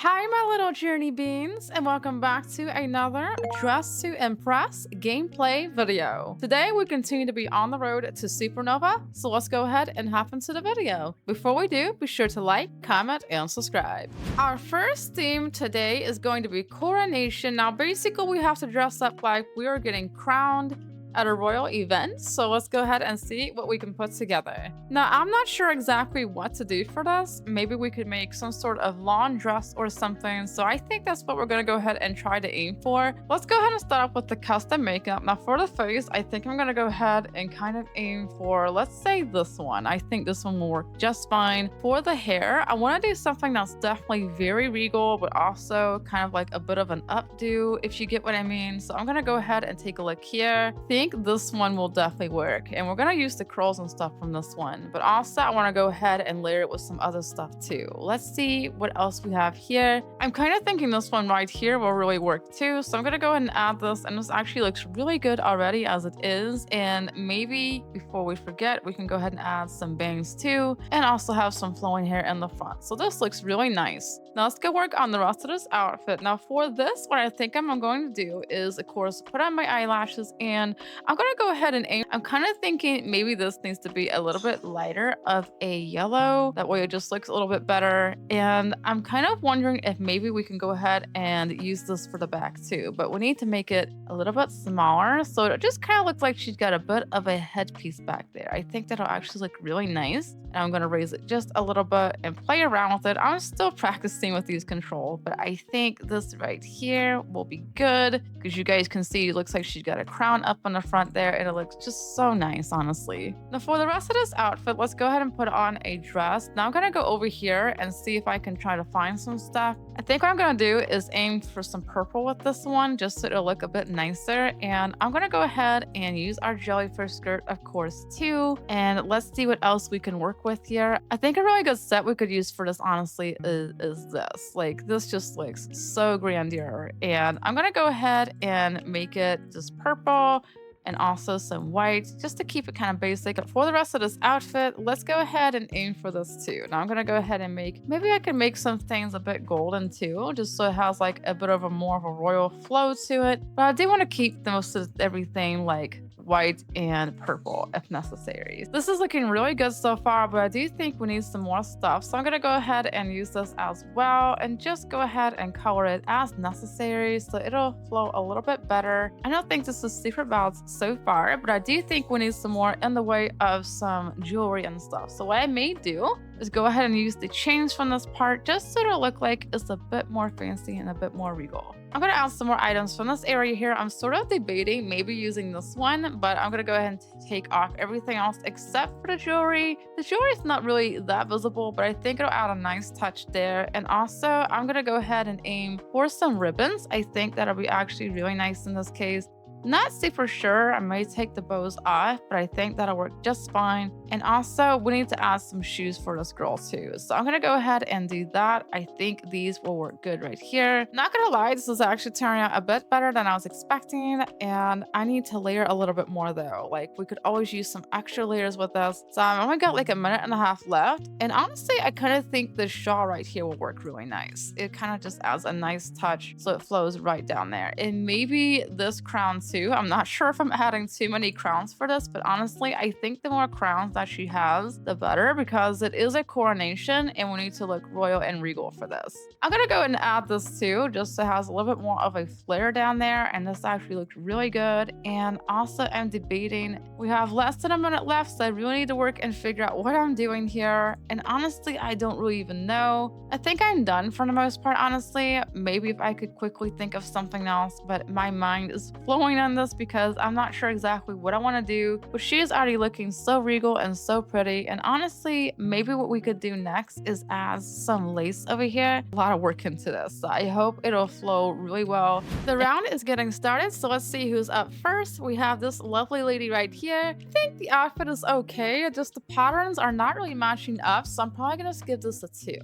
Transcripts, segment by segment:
Hi, my little journey beans, and welcome back to another Dress to Impress gameplay video. Today, we continue to be on the road to Supernova, so let's go ahead and hop into the video. Before we do, be sure to like, comment, and subscribe. Our first theme today is going to be Coronation. Now, basically, we have to dress up like we are getting crowned at a royal event, so let's go ahead and see what we can put together. Now, I'm not sure exactly what to do for this. Maybe we could make some sort of lawn dress or something, so I think that's what we're gonna go ahead and try to aim for. Let's go ahead and start off with the custom makeup. Now, for the face, I think I'm gonna go ahead and kind of aim for, let's say, this one. I think this one will work just fine. For the hair, I want to do something that's definitely very regal, but also kind of like a bit of an updo, if you get what I mean. So I'm gonna go ahead and take a look here. I think this one will definitely work, and we're gonna use the curls and stuff from this one, but also I want to go ahead and layer it with some other stuff too. Let's see what else we have here. I'm kind of thinking this one right here will really work too, so I'm gonna go ahead and add this, and this actually looks really good already as it is. And maybe before we forget, we can go ahead and add some bangs too, and also have some flowing hair in the front. So this looks really nice. Now let's go work on the rest of this outfit. Now for this, what I think I'm going to do is, of course, put on my eyelashes, and I'm gonna go ahead and aim. I'm kind of thinking maybe this needs to be a little bit lighter of a yellow. That way it just looks a little bit better. And I'm kind of wondering if maybe we can go ahead and use this for the back too, but we need to make it a little bit smaller. So it just kind of looks like she's got a bit of a headpiece back there. I think that'll actually look really nice. And I'm gonna raise it just a little bit and play around with it. I'm still practicing with these controls, but I think this right here will be good because you guys can see it looks like she's got a crown up on the front there, and it looks just so nice, honestly. Now for the rest of this outfit, let's go ahead and put on a dress. Now I'm gonna go over here and see if I can try to find some stuff. I think what I'm gonna do is aim for some purple with this one, just so it'll look a bit nicer. And I'm gonna go ahead and use our jellyfish skirt, of course, too. And let's see what else we can work with here. I think a really good set we could use for this, honestly, is this. Like, this just looks so grandeur. And I'm gonna go ahead and make it just purple and also some white, just to keep it kind of basic. For the rest of this outfit, let's go ahead and aim for this too. Now I'm gonna go ahead and maybe I can make some things a bit golden too, just so it has like a bit of a more of a royal flow to it. But I do want to keep the most of everything like white and purple if necessary. This is looking really good so far, but I do think we need some more stuff. So I'm gonna go ahead and use this as well, and just go ahead and color it as necessary so it'll flow a little bit better. I don't think this is super balanced so far, but I do think we need some more in the way of some jewelry and stuff. So what I may do is go ahead and use the chains from this part just so it'll look like it's a bit more fancy and a bit more regal. I'm gonna add some more items from this area here. I'm sort of debating maybe using this one, but I'm gonna go ahead and take off everything else except for the jewelry. The jewelry is not really that visible, but I think it'll add a nice touch there. And also, I'm gonna go ahead and aim for some ribbons. I think that'll be actually really nice in this case. Not super sure, I may take the bows off, but I think that'll work just fine. And also, we need to add some shoes for this girl too. So I'm gonna go ahead and do that. I think these will work good right here. Not gonna lie, this is actually turning out a bit better than I was expecting. And I need to layer a little bit more though. Like, we could always use some extra layers with this. So I've only got like a minute and a half left. And honestly, I kind of think the shawl right here will work really nice. It kind of just adds a nice touch so it flows right down there. And maybe this crown too. I'm not sure if I'm adding too many crowns for this, but honestly, I think the more crowns that she has, the better, because it is a coronation and we need to look royal and regal for this. I'm gonna go and add this too, just so it has a little bit more of a flare down there, and this actually looks really good. And also, I'm debating, we have less than a minute left, so I really need to work and figure out what I'm doing here. And honestly, I don't really even know. I think I'm done for the most part, honestly. Maybe if I could quickly think of something else, but my mind is flowing on this because I'm not sure exactly what I want to do. But she is already looking so regal and so pretty. And honestly, maybe what we could do next is add some lace over here. A lot of work into this, so I hope it'll flow really well. The round is getting started, so let's see who's up first. We have this lovely lady right here. I think the outfit is okay, just the patterns are not really matching up, so I'm probably gonna give this a 2.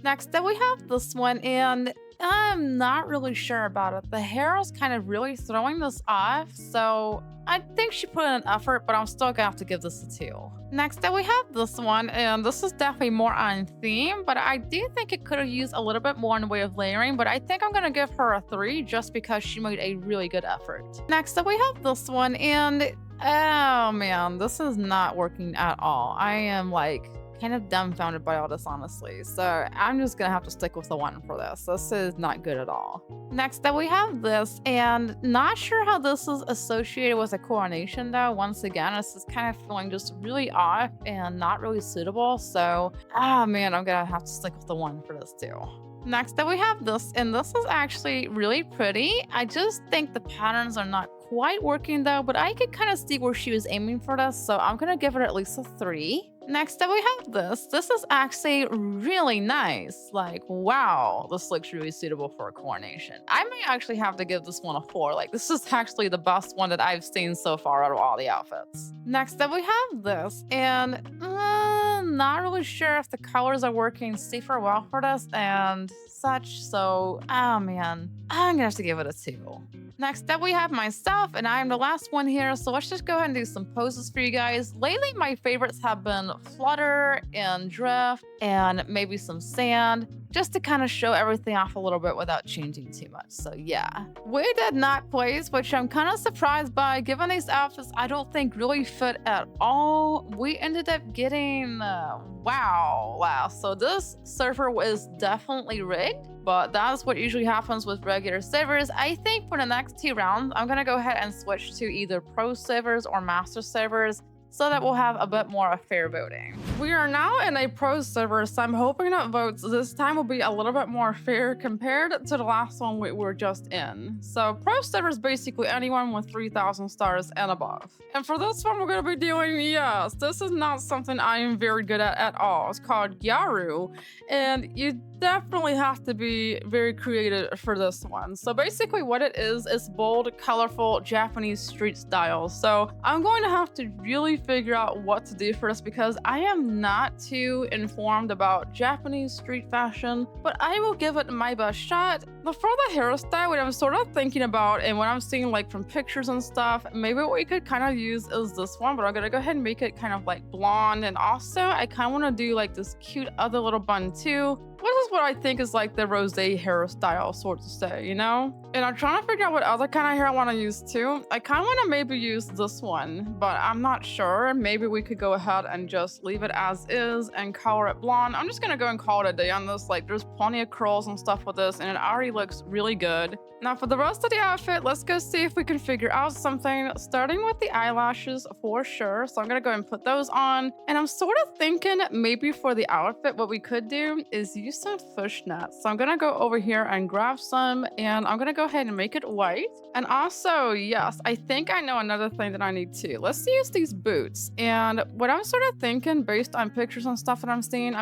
Next up, we have this one, and I'm not really sure about it. The hair is kind of really throwing this off, so I think she put in an effort, but I'm still gonna have to give this a 2. Next up, we have this one, and this is definitely more on theme, but I do think it could have used a little bit more in the way of layering, but I think I'm gonna give her a 3 just because she made a really good effort. Next up, we have this one, and oh man, this is not working at all. I am like kind of dumbfounded by all this, honestly. So I'm just gonna have to stick with the 1 for this. This is not good at all. Next up, we have this, and not sure how this is associated with a coronation though. Once again, this is kind of feeling just really off and not really suitable. So, man, I'm gonna have to stick with the 1 for this too. Next up, we have this, and this is actually really pretty. I just think the patterns are not quite working though, but I could kind of see where she was aiming for this, so I'm gonna give it at least a 3. Next up, we have this. This is actually really nice. Like, wow, this looks really suitable for a coronation. I may actually have to give this one a 4. Like, this is actually the best one that I've seen so far out of all the outfits. Next up, we have this, and not really sure if the colors are working super well for this and such. So, oh man, I'm gonna have to give it a 2. Next up, we have myself, and I'm the last one here, so let's just go ahead and do some poses for you guys. Lately, my favorites have been flutter and drift and maybe some sand, just to kind of show everything off a little bit without changing too much. So yeah, we did not place, which I'm kind of surprised by, given these outfits I don't think really fit at all. We ended up getting, wow. So this server was definitely rigged. But that's what usually happens with regular servers. I think for the next 2 rounds, I'm gonna go ahead and switch to either pro servers or master servers so that we'll have a bit more fair voting. We are now in a pro server, so I'm hoping that votes this time will be a little bit more fair compared to the last one we were just in. So pro server is basically anyone with 3,000 stars and above. And for this one, we're gonna be doing, yes, this is not something I am very good at all. It's called Gyaru, and you definitely have to be very creative for this one. So basically what it is bold, colorful Japanese street style. So I'm going to have to really figure out what to do for this because I am not too informed about Japanese street fashion, but I will give it my best shot. But for the hairstyle, what I'm sort of thinking about and what I'm seeing like from pictures and stuff, maybe what we could kind of use is this one, but I'm gonna go ahead and make it kind of like blonde. And also I kind of want to do like this cute other little bun too. This is what I think is like the rosé hairstyle, sort of say, you know? And I'm trying to figure out what other kind of hair I want to use too. I kind of want to maybe use this one, but I'm not sure. Maybe we could go ahead and just leave it as is and color it blonde. I'm just going to go and call it a day on this. Like there's plenty of curls and stuff with this and it already looks really good. Now for the rest of the outfit, let's go see if we can figure out something, starting with the eyelashes for sure. So I'm going to go and put those on. And I'm sort of thinking maybe for the outfit, what we could do is use some fishnets. So I'm going to go over here and grab some and I'm going to go ahead and make it white. And also, yes, I think I know another thing that I need to. Let's use these boots. And what I'm sort of thinking based on pictures and stuff that I'm seeing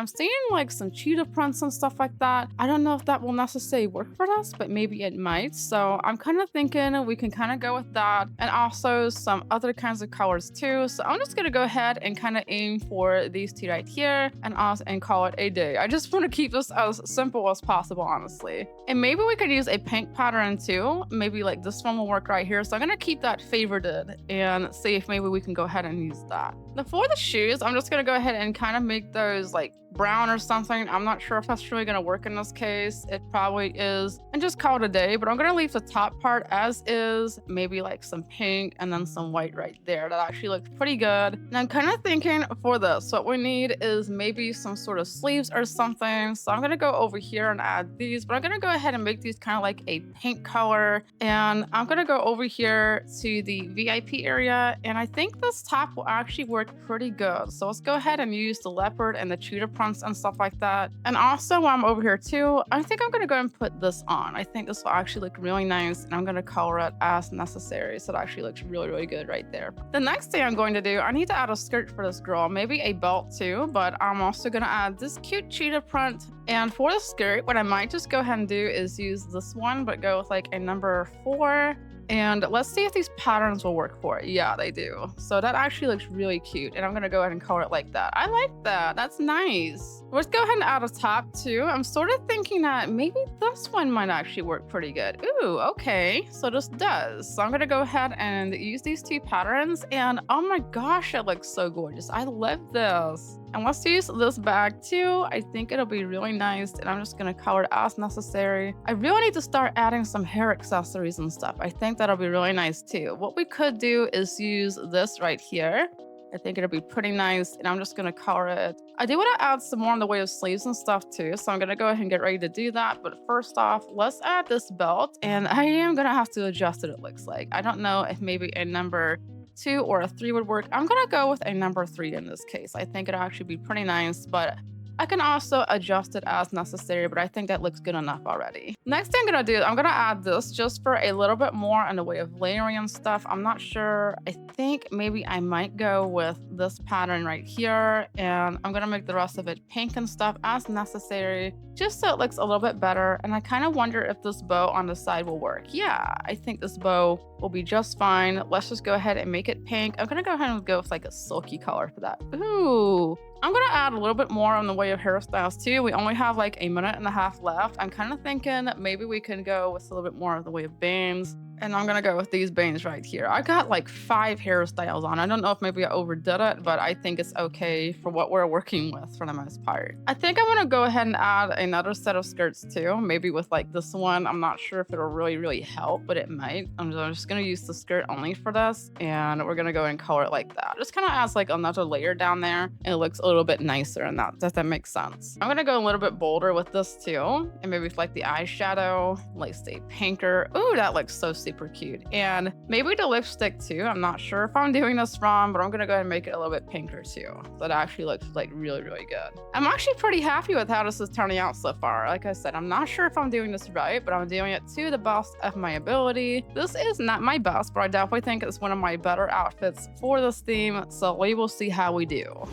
like some cheetah prints and stuff like that. I don't know if that will necessarily work for us, but maybe it might. So I'm kind of thinking we can kind of go with that and also some other kinds of colors too. So I'm just going to go ahead and kind of aim for these two right here and call it a day. I just want to keep this as simple as possible, honestly. And maybe we could use a pink pattern too. Maybe like this one will work right here. So I'm going to keep that favorited and see if maybe we can go ahead and use that. Now for the shoes, I'm just going to go ahead and kind of make those like brown or something. I'm not sure if that's really going to work in this case. It probably is. And just call it a day, but I'm going to leave the top part as is, maybe like some pink and then some white right there. That actually looks pretty good. And I'm kind of thinking for this, what we need is maybe some sort of sleeves or something. So I'm going to go over here and add these, but I'm going to go ahead and make these kind of like a pink color. And I'm going to go over here to the VIP area. And I think this top will actually work pretty good. So let's go ahead and use the leopard and the cheetah and stuff like that. And also while I'm over here too, I think I'm going to go and put this on. I think this will actually look really nice and I'm going to color it as necessary. So it actually looks really, really good right there. The next thing I'm going to do, I need to add a skirt for this girl, maybe a belt too, but I'm also going to add this cute cheetah print. And for the skirt, what I might just go ahead and do is use this one, but go with like a number 4. And let's see if these patterns will work for it. Yeah, they do. So that actually looks really cute. And I'm gonna go ahead and color it like that. I like that. That's nice. Let's go ahead and add a top too. I'm sort of thinking that maybe this one might actually work pretty good. Ooh, okay. So this does. So I'm gonna go ahead and use these two patterns. And oh my gosh, it looks so gorgeous. I love this. And let's use this bag too. I think it'll be really nice. And I'm just gonna color it as necessary. I really need to start adding some hair accessories and stuff. I think that'll be really nice too. What we could do is use this right here. I think it'll be pretty nice, and I'm just gonna color it. I do want to add some more in the way of sleeves and stuff too, so I'm gonna go ahead and get ready to do that. But first off, let's add this belt, and I am gonna have to adjust it looks like. I don't know if maybe a number 2 or a 3 would work. I'm gonna go with a number 3 in this case. I think it'll actually be pretty nice, but I can also adjust it as necessary, but I think that looks good enough already. Next thing I'm gonna do, I'm gonna add this just for a little bit more in the way of layering and stuff. I'm not sure. I think maybe I might go with this pattern right here, and I'm gonna make the rest of it pink and stuff as necessary, just so it looks a little bit better. And I kind of wonder if this bow on the side will work. Yeah, I think this bow will be just fine. Let's just go ahead and make it pink. I'm gonna go ahead and go with like a silky color for that. Ooh. I'm gonna add a little bit more on the way of hairstyles too. We only have like a minute and a half left. I'm kind of thinking maybe we can go with a little bit more of the way of bangs. And I'm gonna go with these bangs right here. I got like 5 hairstyles on. I don't know if maybe I overdid it, but I think it's okay for what we're working with for the most part. I think I'm gonna go ahead and add another set of skirts too. Maybe with like this one. I'm not sure if it'll really help, but it might. I'm just gonna use the skirt only for this, and we're gonna go and color it like that. Just kind of adds like another layer down there, and it looks a little bit nicer, and that makes sense. I'm gonna go a little bit bolder with this too, and maybe with like the eyeshadow, like say pinker. Ooh, that looks so super cute. And maybe the lipstick too. I'm not sure if I'm doing this wrong, but I'm gonna go ahead and make it a little bit pinker too. That actually looks like really good. I'm actually pretty happy with how this is turning out so far. Like I said, I'm not sure if I'm doing this right, but I'm doing it to the best of my ability. This is not my best, but I definitely think it's one of my better outfits for this theme, so we will see how we do.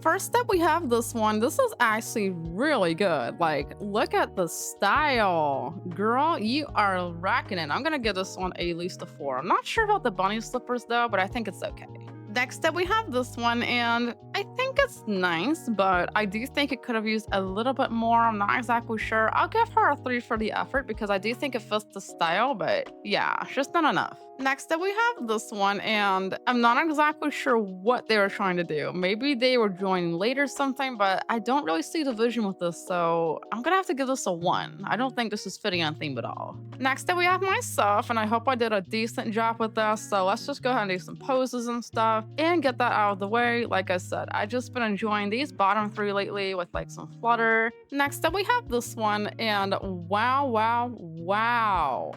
First up, we have this one. This is actually really good. Like, look at the style. Girl, you are rocking it. I'm gonna give this one at least a 4. I'm not sure about the bunny slippers though, but I think it's okay. Next up, we have this one, and I think it's nice, but I do think it could have used a little bit more. I'm not exactly sure. I'll give her a 3 for the effort because I do think it fits the style, but yeah, just not enough. Next up, we have this one, and I'm not exactly sure what they were trying to do. Maybe they were joining late or something, but I don't really see the vision with this, so I'm gonna have to give this a 1. I don't think this is fitting on theme at all. Next up, we have myself, and I hope I did a decent job with this, so let's just go ahead and do some poses and stuff and get that out of the way. Like I said, I just been enjoying these bottom 3 lately with like some flutter. Next up, we have this one, and wow.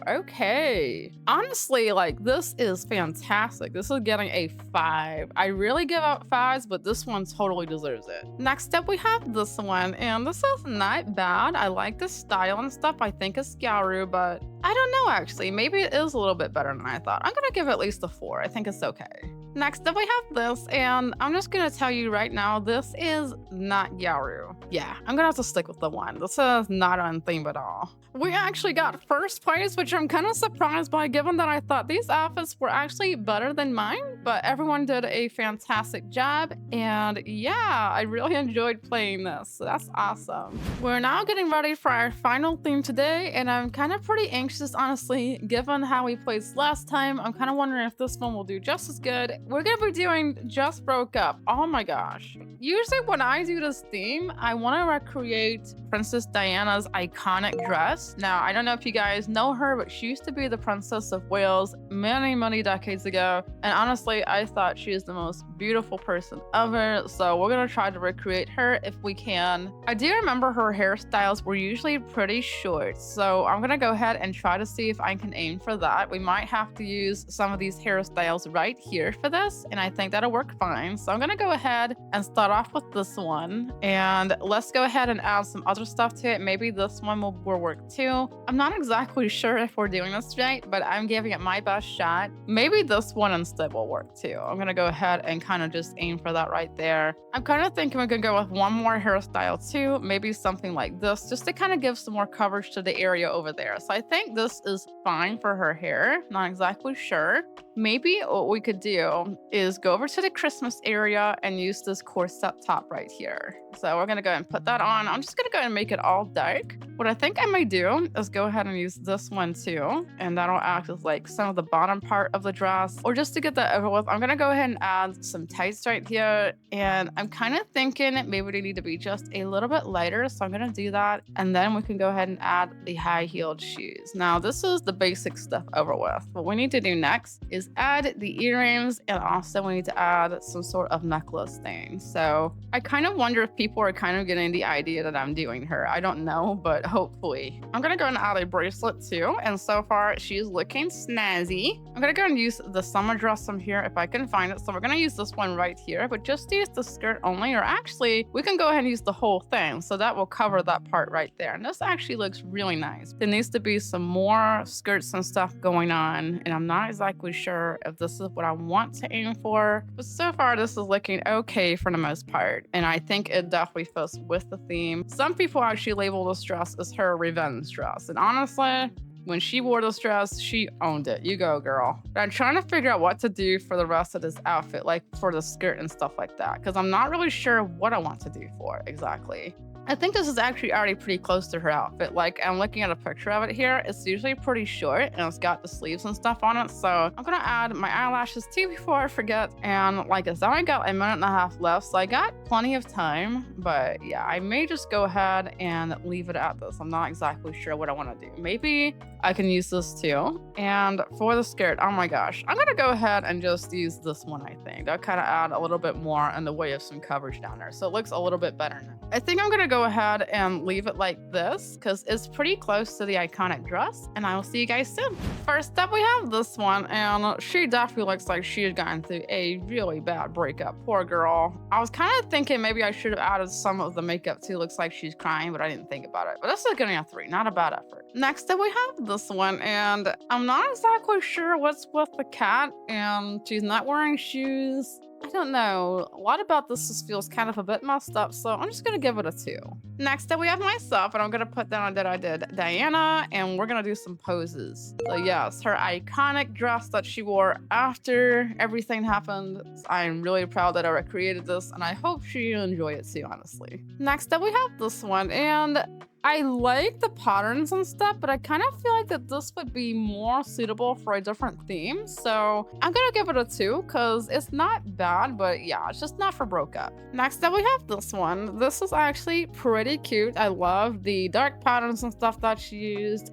Okay. Honestly, like, this is fantastic. This is getting a 5. I really give out 5s, but this one totally deserves it. Next up, we have this one, and this is not bad. I like the style and stuff. I think it's Gyaru, but I don't know actually. Maybe it is a little bit better than I thought. I'm gonna give it at least a 4. I think it's okay. Next up, we have this, and I'm just gonna tell you right now, this is not Gyaru. Yeah, I'm gonna have to stick with the 1. This is not on theme at all. We actually got first place, which I'm kind of surprised by, given that I thought these outfits were actually better than mine, but everyone did a fantastic job, and yeah, I really enjoyed playing this, so that's awesome. We're now getting ready for our final theme today, and I'm kind of pretty anxious, honestly, given how we played last time. I'm kind of wondering if this one will do just as good. We're gonna be doing Just Broke Up. Oh my gosh. Usually when I do this theme, I want to recreate Princess Diana's iconic dress. Now, I don't know if you guys know her, but she used to be the Princess of Wales many decades ago. And honestly, I thought she is the most beautiful person ever. So we're gonna try to recreate her if we can. I do remember her hairstyles were usually pretty short. So I'm gonna go ahead and try to see if I can aim for that. We might have to use some of these hairstyles right here for this, and I think that'll work fine. So I'm gonna go ahead and start off with this one, and let's go ahead and add some other stuff to it. Maybe this one will work too. I'm not exactly sure if we're doing this right, but I'm giving it my best shot. Maybe this one instead will work too. I'm gonna go ahead and kind of just aim for that right there. I'm kind of thinking we're gonna go with one more hairstyle too, maybe something like this, just to kind of give some more coverage to the area over there. So I think think this is fine for her hair. Not exactly sure. Maybe what we could do is go over to the Christmas area and use this corset top right here. So we're gonna go ahead and put that on. I'm just gonna go ahead and make it all dark. What I think I might do is go ahead and use this one too. And that'll act as like some of the bottom part of the dress. Or just to get that over with, I'm gonna go ahead and add some tights right here. And I'm kind of thinking maybe they need to be just a little bit lighter. So I'm gonna do that. And then we can go ahead and add the high-heeled shoes. Now this is the basic stuff over with. What we need to do next is add the earrings, and also we need to add some sort of necklace thing. So I kind of wonder if people are kind of getting the idea that I'm doing her. I don't know, but hopefully. I'm gonna go and add a bracelet too, and so far she's looking snazzy. I'm gonna go and use the summer dress from here if I can find it. So we're gonna use this one right here, but just use the skirt only, or actually we can go ahead and use the whole thing. So that will cover that part right there. And this actually looks really nice. There needs to be some more skirts and stuff going on, and I'm not exactly sure if this is what I want to aim for, but so far this is looking okay for the most part, and I think it definitely fits with the theme. Some people actually label this dress as her revenge dress, and honestly, when she wore this dress, she owned it. You go, girl. But I'm trying to figure out what to do for the rest of this outfit, like for the skirt and stuff like that, because I'm not really sure what I want to do for it exactly. I think this is actually already pretty close to her outfit. Like, I'm looking at a picture of it here. It's usually pretty short, and it's got the sleeves and stuff on it. So I'm gonna add my eyelashes too before I forget. And like I said, I got a minute and a half left, so I got plenty of time. But yeah, I may just go ahead and leave it at this. I'm not exactly sure what I want to do. Maybe I can use this too. And for the skirt, oh my gosh, I'm gonna go ahead and just use this one, I think. That'll kind of add a little bit more in the way of some coverage down there. So it looks a little bit better now. I think I'm gonna go ahead and leave it like this because it's pretty close to the iconic dress, and I will see you guys soon. First up, we have this one, and she definitely looks like she had gotten through a really bad breakup. Poor girl. I was kind of thinking maybe I should have added some of the makeup too. Looks like she's crying, but I didn't think about it. But this is getting a 3, not a bad effort. Next up, we have this one, and I'm not exactly sure what's with the cat, and she's not wearing shoes. I don't know. A lot about this just feels kind of a bit messed up, so I'm just gonna give it a 2. Next up, we have myself, and I'm gonna put down that I did Diana, and we're gonna do some poses. So yes, her iconic dress that she wore after everything happened. I'm really proud that I recreated this, and I hope she enjoy it too, honestly. Next up, we have this one, and I like the patterns and stuff, but I kind of feel like that this would be more suitable for a different theme. So I'm gonna give it a 2 because it's not bad, but yeah, it's just not for broke up. Next up, we have this one. This is actually pretty cute. I love the dark patterns and stuff that she used.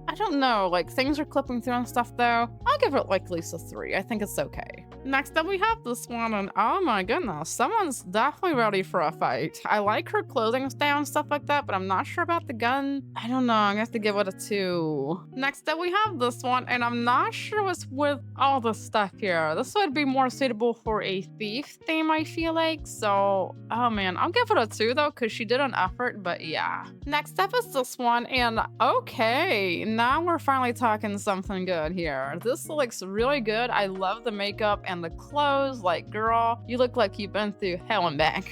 I don't know, like things are clipping through and stuff though. I'll give it like at least a 3. I think it's okay. Next up, we have this one, and oh my goodness, someone's definitely ready for a fight. I like her clothing style and stuff like that, but I'm not sure about the gun. I don't know, I'm gonna have to give it a 2. Next up, we have this one, and I'm not sure what's with all this stuff here. This would be more suitable for a thief theme, I feel like. So, oh man, I'll give it a 2 though, because she did an effort, but yeah. Next up is this one, and okay, now we're finally talking something good here. This looks really good. I love the makeup and the clothes. Like, girl, you look like you've been through hell and back.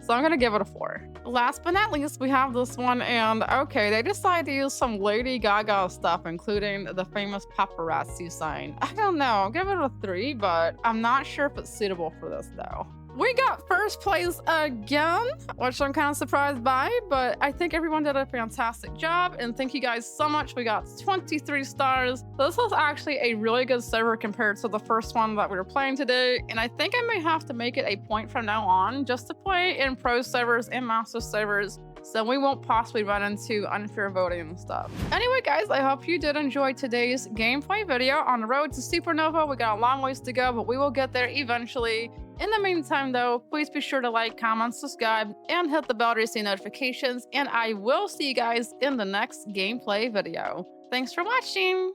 So I'm gonna give it a 4. Last but not least, we have this one, and okay, they decided to use some Lady Gaga stuff, including the famous paparazzi sign. I don't know, I'll give it a 3, but I'm not sure if it's suitable for this though. We got first place again, which I'm kind of surprised by, but I think everyone did a fantastic job, and thank you guys so much. We got 23 stars. This was actually a really good server compared to the first one that we were playing today, and I think I may have to make it a point from now on just to play in pro servers and master servers, so we won't possibly run into unfair voting and stuff. Anyway, guys, I hope you did enjoy today's gameplay video on the road to Supernova. We got a long ways to go, but we will get there eventually. In the meantime, though, please be sure to like, comment, subscribe, and hit the bell to receive notifications, and I will see you guys in the next gameplay video. Thanks for watching!